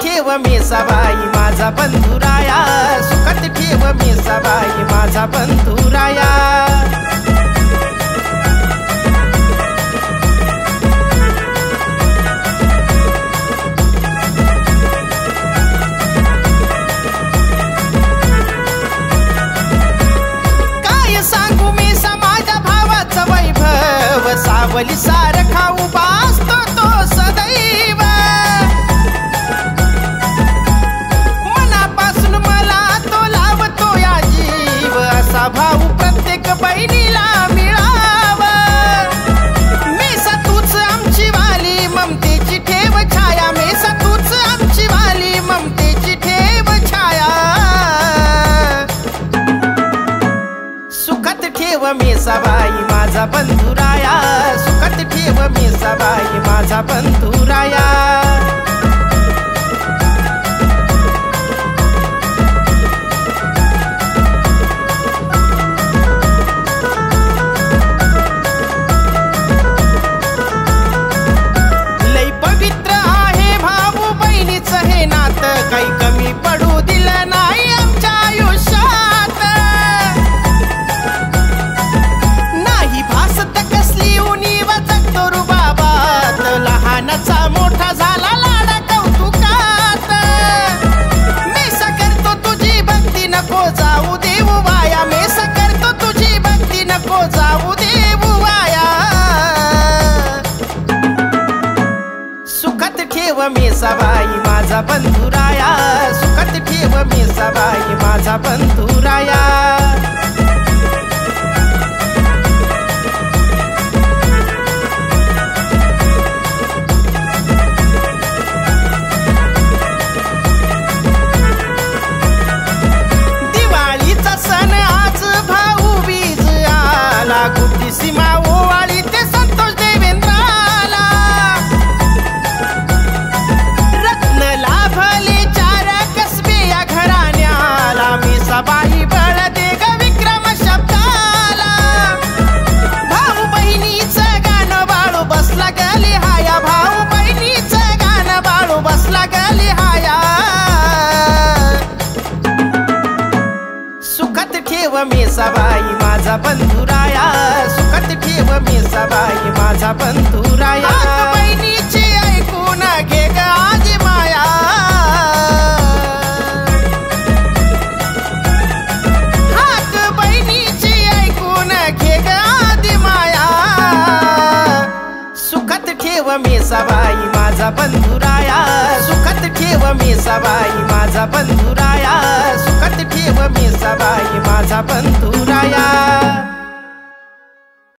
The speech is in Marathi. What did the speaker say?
ठेव मेसाबाई माझा बंधुराया, सुखात ठेव मेसाबाई माझा बंधुराया। काय सांगू मेसा माझ्या भावाचं वैभव, सावली सारखा उभा असतो तो सदैव। मनापासून मला तो लावतो या जीव, असा भाऊ प्रत्येक बहिणीला मिळावा। मेसा तूच आमची वाली ममतेची ठेव छाया, मेसा तूच आमची वाली ममतेची ठेव छाया। सुखात ठेव मेसाबाई माझा बंधुराया, सुखात ठेव मेसाबाई माझा बंधुराया। लई पवित्र आहे भाऊ बहिणीचं हे नातं, काही कमी पडू दिलं नाही आमच्या आयुष्यात। नाही भासत कसली उणीव जगतो रुबाबात, लहानाचा मोठा झाला लाडा कौतुकात। मेसा करतो तुझी भक्ती नको जाऊ देऊ वाया, मेसा करतो तुझी भक्ती नको जाऊ देऊ वाया। सुखात ठेव मेसाबाई माझा बंधुराया, सुखात ठेव मेसाबाई माझा बंधुराया। दिवाळीचा सण आज भाऊबीज आला, गुड्डी सीमा ओवाळी ते संतोष देवेंद्राला। रत्न लाभले चार कसबे या घराण्याला, मेसाबाई बळ दे ग विक्रम शब्दाला। भाऊ बहिणीचं गाणं बाळू बसला गली हाया, भाऊ बहिणीचं गाणं बाळू बसला गली हाया। सुखात ठेव मेसाबाई माझा बंधुराया, सुखात ठेव मेसाबाई माझा बंधुराया। हाक बहिणीची ऐकून घे ग आजी माया, हाक बहिणीची ऐकून घे ग आजी माया। सुखात ठेव मेसाबाई माझा बंधुराया, सुखात ठेव मेसाबाई माझा बंधुराया, सुखात ठेव मेसाबाई माझा बंधुराया।